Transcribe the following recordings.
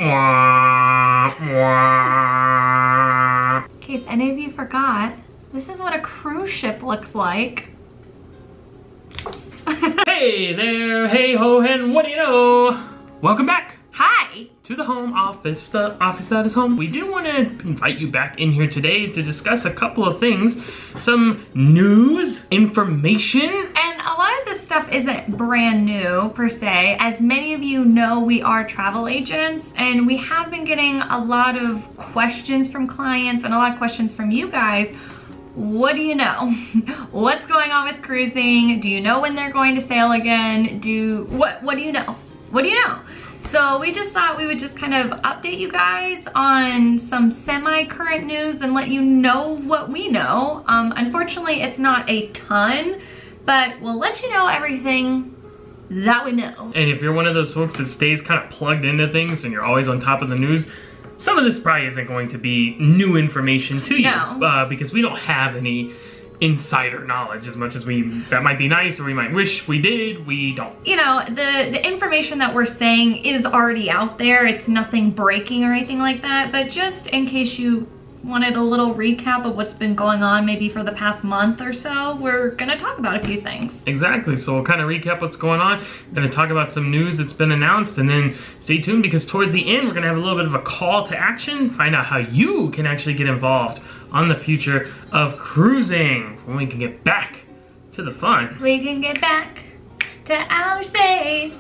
In case any of you forgot, this is what a cruise ship looks like. Hey there, hey ho, and what do you know? Welcome back. Hi. To the home office, the office that is home. We do want to invite you back in here today to discuss a couple of things. Some news, information. And a lot of this stuff isn't brand new per se. As many of you know, we are travel agents and we have been getting a lot of questions from clients and a lot of questions from you guys. What do you know? What's going on with cruising? Do you know when they're going to sail again? What do you know? What do you know? So we just thought we would just kind of update you guys on some semi-current news and let you know what we know. Unfortunately, it's not a ton, but we'll let you know everything that we know. And if you're one of those folks that stays kind of plugged into things and you're always on top of the news, some of this probably isn't going to be new information to you. No. Because we don't have any insider knowledge as much as that might be nice, or we might wish we did, we don't. You know, the information that we're saying is already out there. It's nothing breaking or anything like that, but just in case you wanted a little recap of what's been going on maybe for the past month or so, we're gonna talk about a few things. Exactly, so we'll kind of recap what's going on, gonna talk about some news that's been announced, and then stay tuned because towards the end we're gonna have a little bit of a call to action, find out how you can actually get involved on the future of cruising when we can get back to the fun. We can get back to outer space.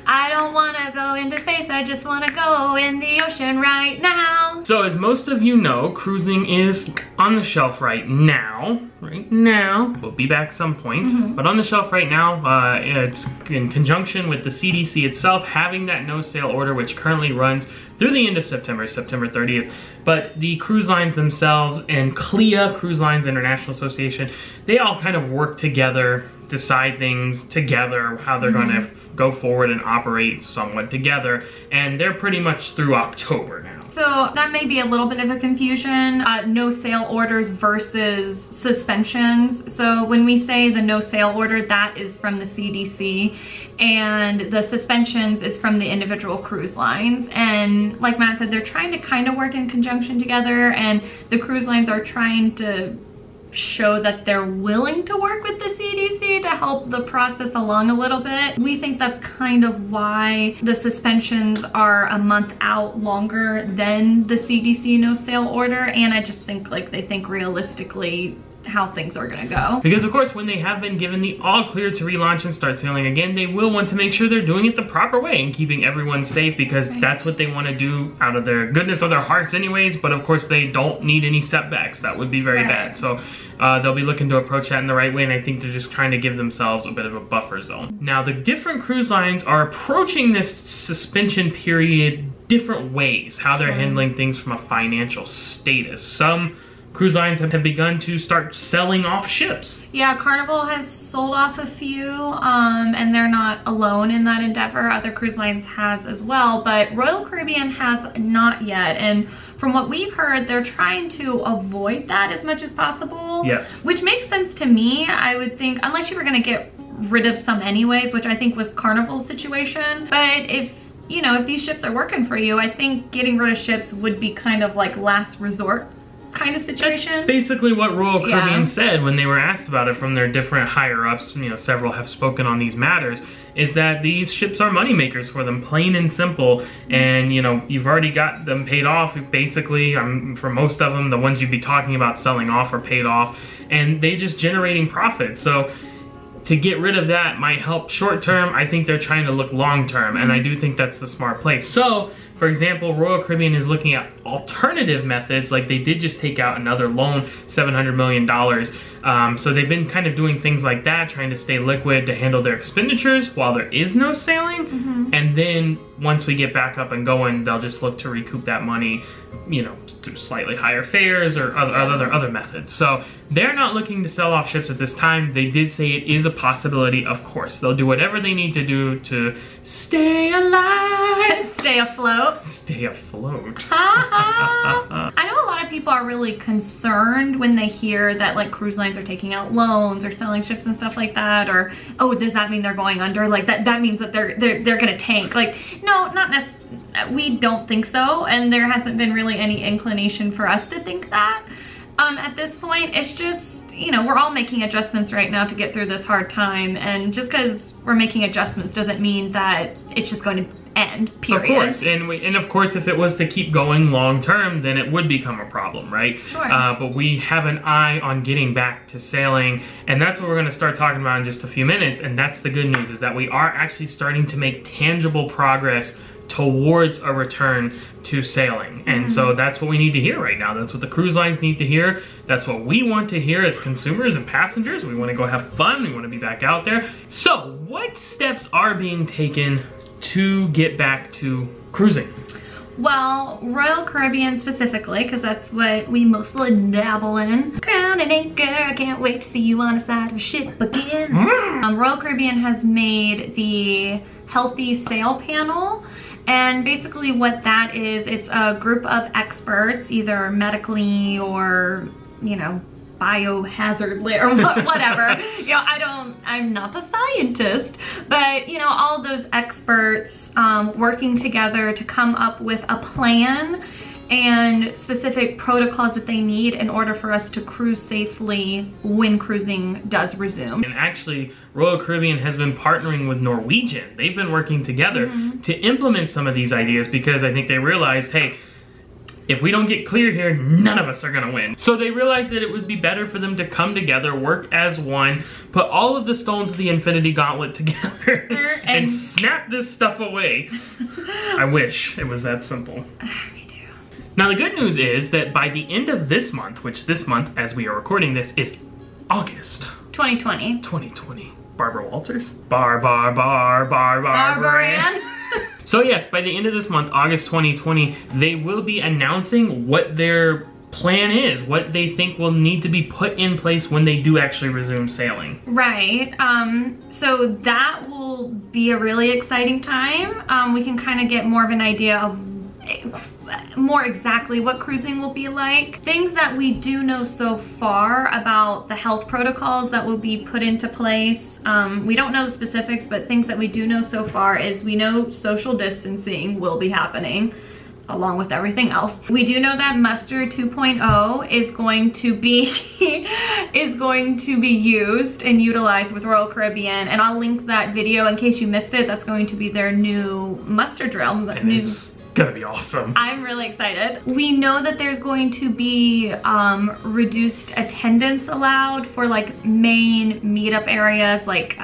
I don't wanna go into space, I just wanna go in the ocean right now. So as most of you know, cruising is on the shelf right now. We'll be back some point, but on the shelf right now, it's in conjunction with the CDC itself having that no sail order, which currently runs through the end of September 30th. But the cruise lines themselves and CLIA, Cruise Lines International Association, they all kind of work together, decide things together, how they're going to go forward and operate somewhat together, and they're pretty much through October now. So that may be a little bit of a confusion, no sail orders versus suspensions. So when we say the no sail order, that is from the CDC, and the suspensions is from the individual cruise lines. And like Matt said, they're trying to kind of work in conjunction together, and the cruise lines are trying to show that they're willing to work with the CDC to help the process along a little bit. We think that's kind of why the suspensions are a month out longer than the CDC no sail order, and I just think like they think realistically how things are gonna go. Because of course, when they have been given the all clear to relaunch and start sailing again, they will want to make sure they're doing it the proper way and keeping everyone safe, because that's what they want to do out of their goodness of their hearts anyways. But of course, they don't need any setbacks. That would be very bad. So they'll be looking to approach that in the right way, and I think they're just trying to give themselves a bit of a buffer zone. Now, the different cruise lines are approaching this suspension period different ways, how they're handling things from a financial status. Some cruise lines have begun to start selling off ships. Yeah, Carnival has sold off a few, and they're not alone in that endeavor. Other cruise lines has as well, but Royal Caribbean has not yet. And from what we've heard, they're trying to avoid that as much as possible. Yes. Which makes sense to me. I would think, unless you were gonna get rid of some anyways, which I think was Carnival's situation. But if, you know, if these ships are working for you, I think getting rid of ships would be kind of like last resort kind of situation. That's basically what Royal Caribbean said when they were asked about it from their different higher ups, you know, several have spoken on these matters, is that these ships are money makers for them, plain and simple. And you know, you've already got them paid off basically. For most of them, the ones you'd be talking about selling off are paid off, and they just generating profit. So to get rid of that might help short term. I think they're trying to look long term, and I do think that's the smart play. So for example, Royal Caribbean is looking at alternative methods, like they did just take out another loan, $700 million. So they've been kind of doing things like that, trying to stay liquid to handle their expenditures while there is no sailing. And then once we get back up and going, they'll just look to recoup that money, you know, through slightly higher fares or other methods. So they're not looking to sell off ships at this time. They did say it is a possibility, of course. They'll do whatever they need to do to stay alive. Stay afloat. Stay afloat. I know a lot of people are really concerned when they hear that like cruise lines lines are taking out loans or selling ships and stuff like that, or, oh, does that mean they're going under? Like that means that they're gonna tank. Like, no, not necessarily. We don't think so, and there hasn't been really any inclination for us to think that at this point. It's just, you know, we're all making adjustments right now to get through this hard time, and just because we're making adjustments doesn't mean that it's just going to end, period. Of course, and of course, if it was to keep going long term, then it would become a problem, right? Sure. But we have an eye on getting back to sailing, and that's what we're going to start talking about in just a few minutes. And that's the good news, is that we are actually starting to make tangible progress towards a return to sailing. And so that's what we need to hear right now. That's what the cruise lines need to hear. That's what we want to hear as consumers and passengers. We want to go have fun. We want to be back out there. So what steps are being taken to get back to cruising? Well, Royal Caribbean specifically, because that's what we mostly dabble in. Crown and anchor, I can't wait to see you on the side of a ship again. Royal Caribbean has made the Healthy Sail Panel. And basically what that is, it's a group of experts, either medically or, you know, biohazardly or whatever. You know, I'm not a scientist, but, you know, all those experts working together to come up with a plan and specific protocols that they need in order for us to cruise safely when cruising does resume. And actually, Royal Caribbean has been partnering with Norwegian. They've been working together to implement some of these ideas, because I think they realized, hey, if we don't get clear here, none of us are gonna win. So they realized that it would be better for them to come together, work as one, put all of the stones of the Infinity Gauntlet together, and snap this stuff away. I wish it was that simple. Me too. Now the good news is that by the end of this month, which this month, as we are recording this, is August 2020. 2020. Barbara Walters? Barbara Ann. So yes, by the end of this month, August 2020, they will be announcing what their plan is, what they think will need to be put in place when they do actually resume sailing. Right, so that will be a really exciting time. We can kind of get more of an idea of more exactly what cruising will be like. Things that we do know so far about the health protocols that will be put into place. We don't know the specifics, but things that we do know so far is we know social distancing will be happening along with everything else. We do know that Muster 2.0 is going to be used and utilized with Royal Caribbean, and I'll link that video in case you missed it. That's going to be their new muster drill. It's gonna be awesome. I'm really excited. We know that there's going to be reduced attendance allowed for like main meetup areas, like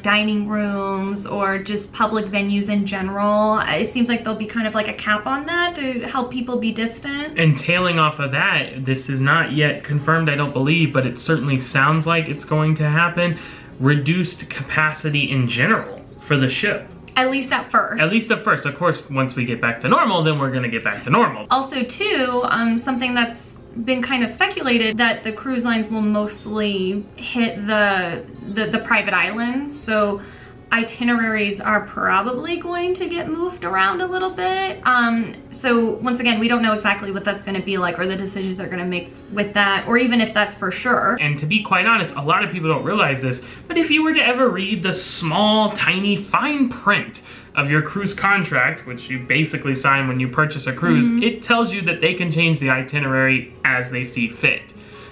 dining rooms or just public venues in general. It seems like there'll be kind of like a cap on that to help people be distant. And tailing off of that, this is not yet confirmed, I don't believe, but it certainly sounds like it's going to happen. Reduced capacity in general for the ship. At least at first. At least at first. Of course, once we get back to normal, then we're gonna get back to normal. Also too, something that's been kind of speculated, that the cruise lines will mostly hit the private islands. So itineraries are probably going to get moved around a little bit. So once again, we don't know exactly what that's gonna be like or the decisions they're gonna make with that, or even if that's for sure. And to be quite honest, a lot of people don't realize this, but if you were to ever read the small, tiny, fine print of your cruise contract, which you basically sign when you purchase a cruise, it tells you that they can change the itinerary as they see fit.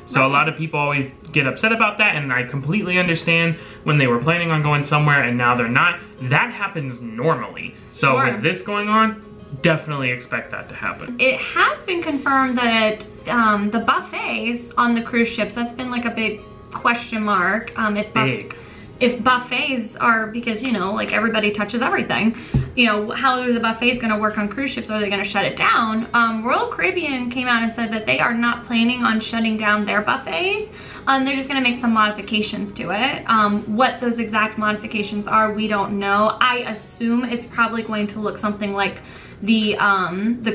So a lot of people always get upset about that, and I completely understand when they were planning on going somewhere and now they're not. That happens normally. So with this going on, definitely expect that to happen. It has been confirmed that the buffets on the cruise ships, that's been like a big question mark. If buffets are, because, you know, like everybody touches everything, you know, how are the buffets gonna work on cruise ships? Are they gonna shut it down? Royal Caribbean came out and said that they are not planning on shutting down their buffets. They're just gonna make some modifications to it. What those exact modifications are, we don't know. I assume it's probably going to look something like the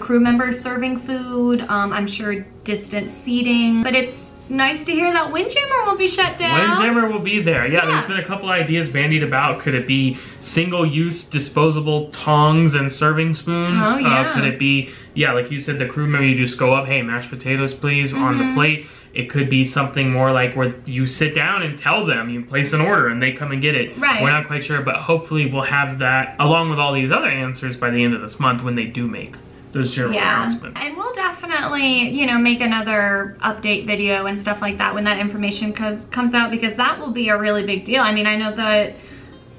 crew members serving food. I'm sure distant seating, but it's nice to hear that Windjammer will be shut down. Windjammer will be there. Yeah, there's been a couple ideas bandied about. Could it be single-use disposable tongs and serving spoons? Oh, yeah. Could it be, like you said, the crew member, you just go up, hey, mashed potatoes, please, on the plate. It could be something more like where you sit down and tell them, you place an order and they come and get it. Right. We're not quite sure, but hopefully we'll have that along with all these other answers by the end of this month when they do make those general announcements. And we'll definitely, you know, make another update video and stuff like that when that information comes out, because that will be a really big deal. I mean, I know that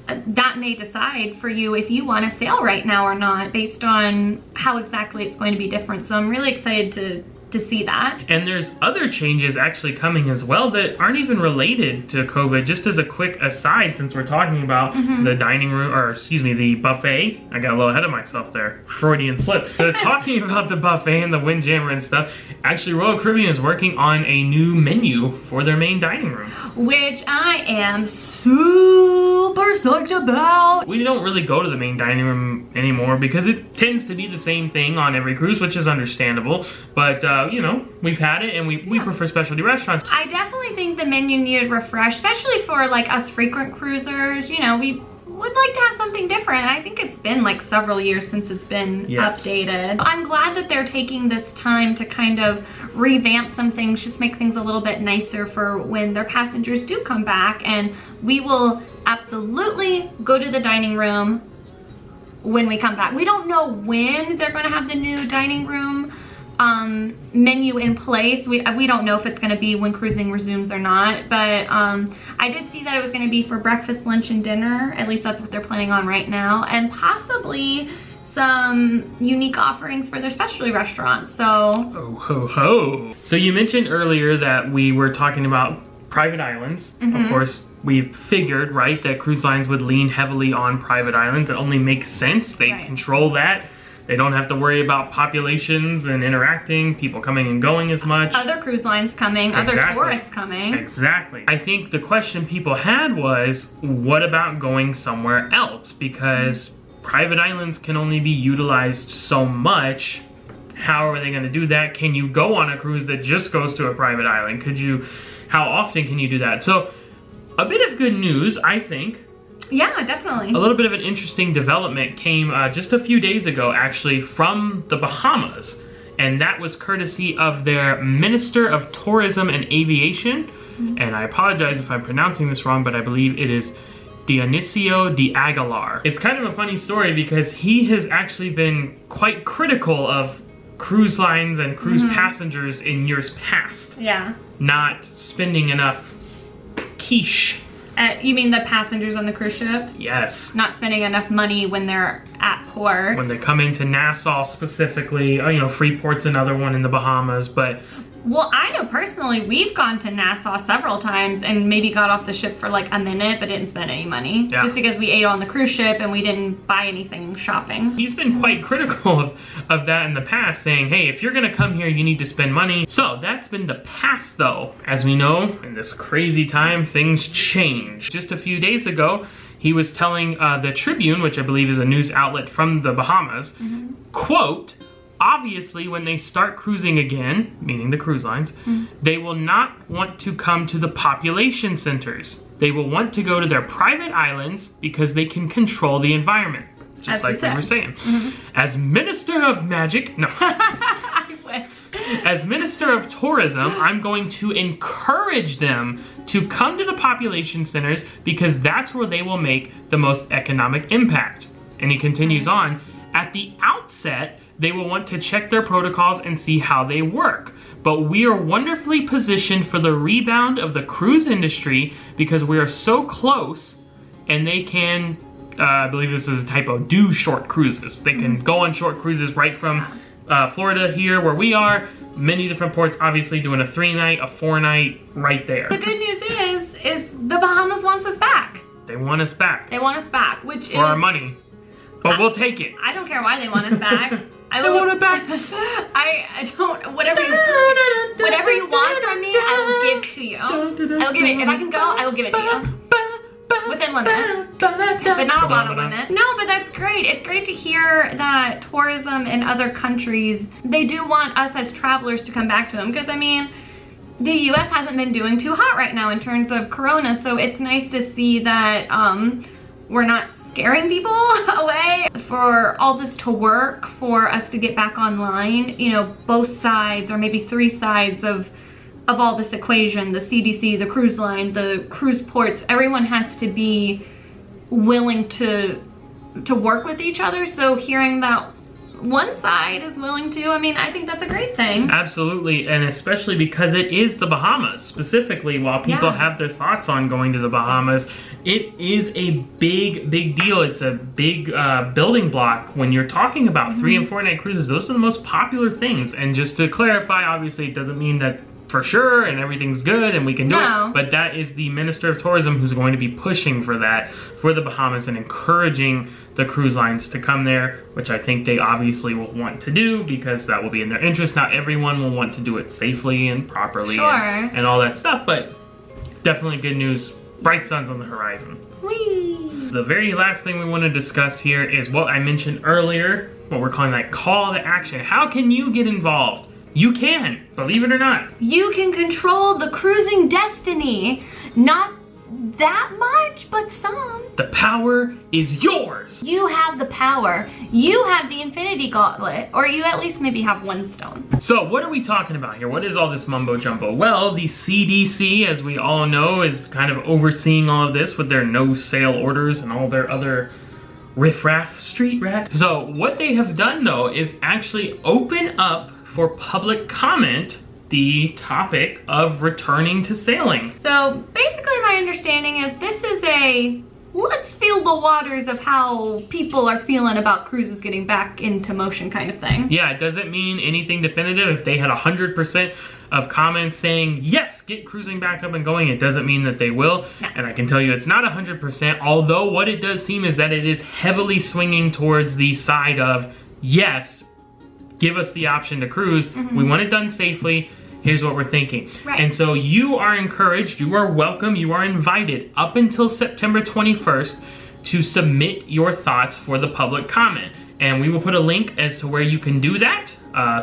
that may decide for you if you want a sale right now or not based on how exactly it's going to be different. So I'm really excited to see that. And there's other changes actually coming as well that aren't even related to COVID. Just as a quick aside, since we're talking about the dining room, or excuse me, the buffet. I got a little ahead of myself there. Freudian slip. They're talking about the buffet and the Windjammer and stuff. Actually, Royal Caribbean is working on a new menu for their main dining room, which I am super psyched about. We don't really go to the main dining room anymore because it tends to be the same thing on every cruise, which is understandable. But you know, we've had it and we prefer specialty restaurants. I definitely think the menu needed refresh, especially for like us frequent cruisers. You know, we would like to have something different. I think it's been like several years since it's been updated. I'm glad that they're taking this time to kind of revamp some things, just make things a little bit nicer for when their passengers do come back. And we will absolutely go to the dining room when we come back. We don't know when they're going to have the new dining room menu in place. We don't know if it's going to be when cruising resumes or not, but I did see that it was going to be for breakfast, lunch, and dinner. At least that's what they're planning on right now, and possibly some unique offerings for their specialty restaurants. So oh ho ho. So you mentioned earlier that we were talking about private islands. Of course, we figured, right, that cruise lines would lean heavily on private islands. It only makes sense. They control that. They don't have to worry about populations and interacting, people coming and going as much. Other cruise lines coming, other tourists coming. Exactly. I think the question people had was, what about going somewhere else? Because private islands can only be utilized so much. How are they going to do that? Can you go on a cruise that just goes to a private island? How often can you do that? So, a bit of good news, I think. Yeah, definitely. A little bit of an interesting development came just a few days ago, actually, from the Bahamas. And that was courtesy of their Minister of Tourism and Aviation. And I apologize if I'm pronouncing this wrong, but I believe it is Dionisio de Aguilar. It's kind of a funny story because he has actually been quite critical of cruise lines and cruise passengers in years past. Yeah. Not spending enough quiche. You mean the passengers on the cruise ship? Yes. Not spending enough money when they're at port. When they come into Nassau specifically, you know, Freeport's another one in the Bahamas, but... Well, I know personally, we've gone to Nassau several times and maybe got off the ship for like a minute, but didn't spend any money. Yeah. Just because we ate on the cruise ship and we didn't buy anything shopping. He's been quite critical of that in the past, saying, hey, if you're gonna come here, you need to spend money. So that's been the past though. As we know, in this crazy time, things change. Just a few days ago, he was telling the Tribune, which I believe is a news outlet from the Bahamas, quote, obviously, when they start cruising again, meaning the cruise lines, they will not want to come to the population centers. They will want to go to their private islands because they can control the environment. Just like we were saying. As Minister of Magic, no. As Minister of Tourism, I'm going to encourage them to come to the population centers because that's where they will make the most economic impact. And he continues on, at the outset, they will want to check their protocols and see how they work. But we are wonderfully positioned for the rebound of the cruise industry because we are so close and they can, I believe this is a typo, do short cruises. They can go on short cruises right from Florida here where we are, many different ports, obviously doing a 3-night, a 4-night right there. The good news is the Bahamas wants us back. They want us back. They want us back, which is... For our money. But we'll take it. I don't care why they want us back. I want it back. I don't, whatever you want from me, I will give to you. I will give it, if I can go, I will give it to you. Within limit, but not a lot of limit. No, but that's great. It's great to hear that tourism in other countries, they do want us as travelers to come back to them. Because I mean, the US hasn't been doing too hot right now in terms of corona, so it's nice to see that we're not scaring people away. For all this to work, for us to get back online, you know, both sides, or maybe three sides of all this equation, the CDC, the cruise line, the cruise ports, everyone has to be willing to work with each other. So hearing that one side is willing to, I mean, I think that's a great thing. Absolutely, and especially because it is the Bahamas. Specifically, while people have their thoughts on going to the Bahamas, it is a big deal. It's a big building block when you're talking about 3 and 4 night cruises. Those are the most popular things. And just to clarify, obviously it doesn't mean that for sure and everything's good and we can do it, but that is the Minister of Tourism who's going to be pushing for that for the Bahamas and encouraging the cruise lines to come there, which I think they obviously will want to do because that will be in their interest. Not everyone will want to do it safely and properly and all that stuff, but definitely good news. Bright sun's on the horizon. Whee! The very last thing we want to discuss here is what I mentioned earlier, what we're calling that call to action. How can you get involved? You can, believe it or not. You can control the cruising destiny. Not that much, but some. The power is yours. You have the power. You have the infinity gauntlet, or you at least maybe have 1 stone. So what are we talking about here? What is all this mumbo jumbo? Well, the CDC, as we all know, is kind of overseeing all of this with their no sale orders and all their other riffraff street rat. So what they have done though is actually open up for public comment the topic of returning to sailing. So basically my understanding is this is a let's feel the waters of how people are feeling about cruises getting back into motion kind of thing. Yeah, it doesn't mean anything definitive. If they had 100% of comments saying, yes, get cruising back up and going, it doesn't mean that they will. No. And I can tell you it's not 100%, although what it does seem is that it is heavily swinging towards the side of, yes, give us the option to cruise. We want it done safely. Here's what we're thinking. Right. And so you are encouraged, you are welcome, you are invited up until September 21st to submit your thoughts for the public comment. And we will put a link as to where you can do that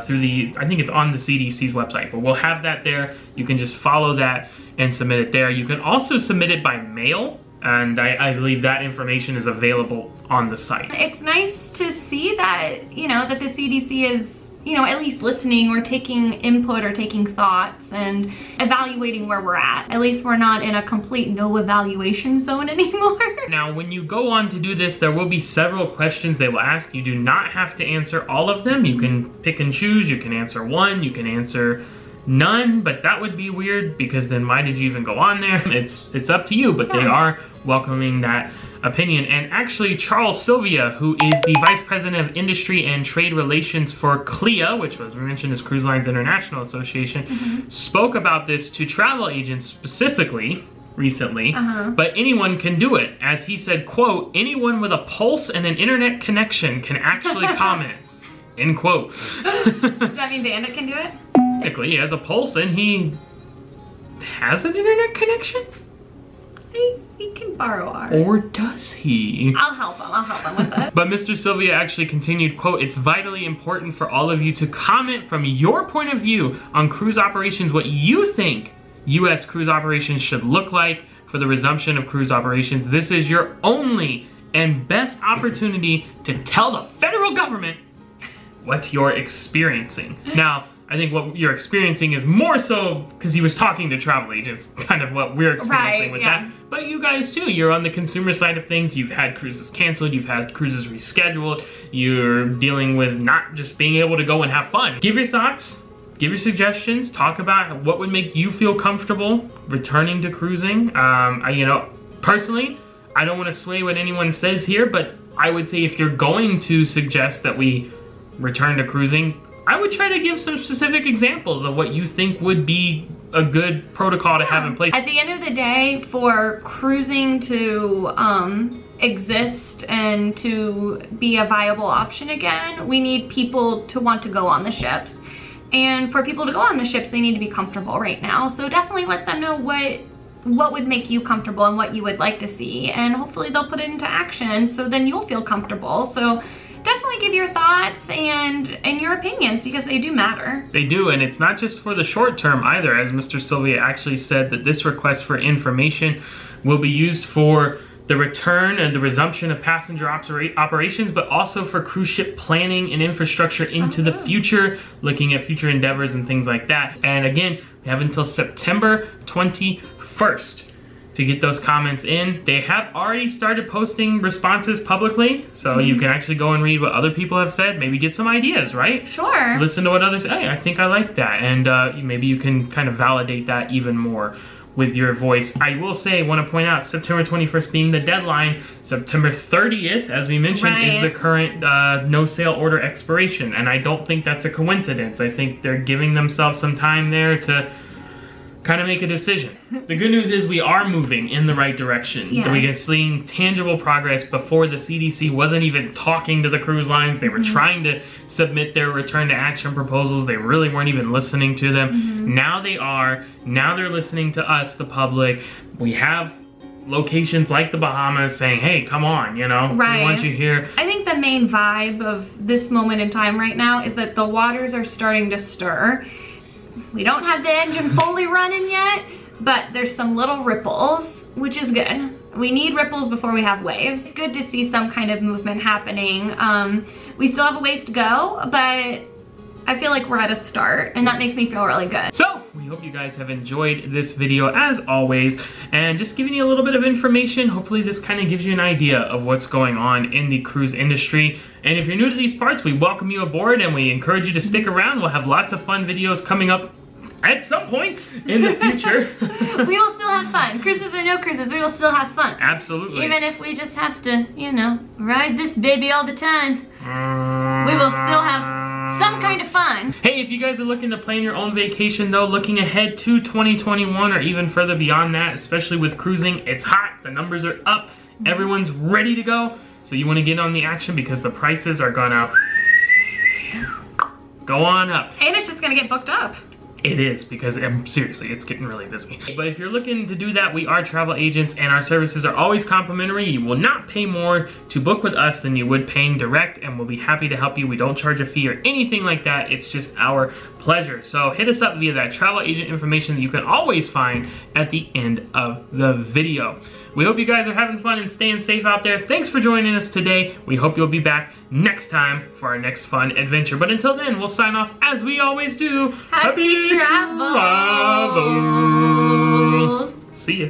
through the, I think it's on the CDC's website, but we'll have that there. You can just follow that and submit it there. You can also submit it by mail, and I believe that information is available on the site. It's nice to see that, you know, that the CDC is, you know, at least listening or taking input or taking thoughts and evaluating where we're at. At least we're not in a complete no evaluation zone anymore. Now, when you go on to do this, there will be several questions they will ask. You do not have to answer all of them. You can pick and choose. You can answer one, you can answer none, but that would be weird because then why did you even go on there? It's up to you, but they are welcoming that opinion. And actually, Charles Sylvia, who is the Vice President of Industry and Trade Relations for CLIA, which was we mentioned is Cruise Lines International Association, spoke about this to travel agents specifically recently, but anyone can do it. As he said, quote, anyone with a pulse and an internet connection can actually comment, end quote. Does that mean Bandit can do it? Technically, he has a pulse and he has an internet connection? He can borrow ours. Or does he? I'll help him with it. But Mr. Sylvia actually continued, quote, it's vitally important for all of you to comment from your point of view on cruise operations, what you think U.S. cruise operations should look like for the resumption of cruise operations. This is your only and best opportunity to tell the federal government what you're experiencing. Now, I think what you're experiencing is more so because he was talking to travel agents, kind of what we're experiencing with that. But you guys too, you're on the consumer side of things. You've had cruises canceled, you've had cruises rescheduled, you're dealing with not just being able to go and have fun. Give your thoughts, give your suggestions, talk about what would make you feel comfortable returning to cruising. You know, personally, I don't want to sway what anyone says here, but I would say if you're going to suggest that we return to cruising, I would try to give some specific examples of what you think would be a good protocol to have in place. At the end of the day, for cruising to exist and to be a viable option again, we need people to want to go on the ships. And for people to go on the ships, they need to be comfortable right now. So definitely let them know what would make you comfortable and what you would like to see. And hopefully they'll put it into action so then you'll feel comfortable. So definitely give your thoughts and your opinions, because they do matter. They do, and it's not just for the short term either, as Mr. Sylvia actually said that this request for information will be used for the return and the resumption of passenger operations, but also for cruise ship planning and infrastructure into the future, looking at future endeavors and things like that. And again, we have until September 21st to get those comments in. They have already started posting responses publicly, so you can actually go and read what other people have said, maybe get some ideas, right? Sure. Listen to what others say. Hey, I think I like that, and maybe you can kind of validate that even more with your voice. I will say, want to point out, September 21st being the deadline, September 30th, as we mentioned, is the current no sale order expiration, and I don't think that's a coincidence. I think they're giving themselves some time there to kind of make a decision. The good news is we are moving in the right direction. Yeah. We are seeing tangible progress. Before, the CDC wasn't even talking to the cruise lines. They were trying to submit their return to action proposals. They really weren't even listening to them. Now they are. Now they're listening to us, the public. We have locations like the Bahamas saying, hey, come on, you know, we want you here. I think the main vibe of this moment in time right now is that the waters are starting to stir. We don't have the engine fully running yet, but there's some little ripples, which is good. We need ripples before we have waves. It's good to see some kind of movement happening. We still have a ways to go, but I feel like we're at a start, and that makes me feel really good. So, we hope you guys have enjoyed this video as always, and just giving you a little bit of information. Hopefully this kind of gives you an idea of what's going on in the cruise industry. And if you're new to these parts, we welcome you aboard and we encourage you to stick around. We'll have lots of fun videos coming up at some point in the future. We will still have fun. Cruises or no cruises, we will still have fun. Absolutely. Even if we just have to, you know, ride this baby all the time, we will still have some kind of fun. Hey, if you guys are looking to plan your own vacation though, looking ahead to 2021 or even further beyond that, especially with cruising, it's hot, the numbers are up, everyone's ready to go. So you want to get on the action because the prices are gonna go on up. And it's just gonna get booked up. It is, because seriously, it's getting really busy. But if you're looking to do that, we are travel agents and our services are always complimentary. You will not pay more to book with us than you would paying direct, and we'll be happy to help you. We don't charge a fee or anything like that. It's just our pleasure. So hit us up via that travel agent information that you can always find at the end of the video. We hope you guys are having fun and staying safe out there. Thanks for joining us today. We hope you'll be back next time for our next fun adventure. But until then, we'll sign off as we always do. Happy travels. See ya.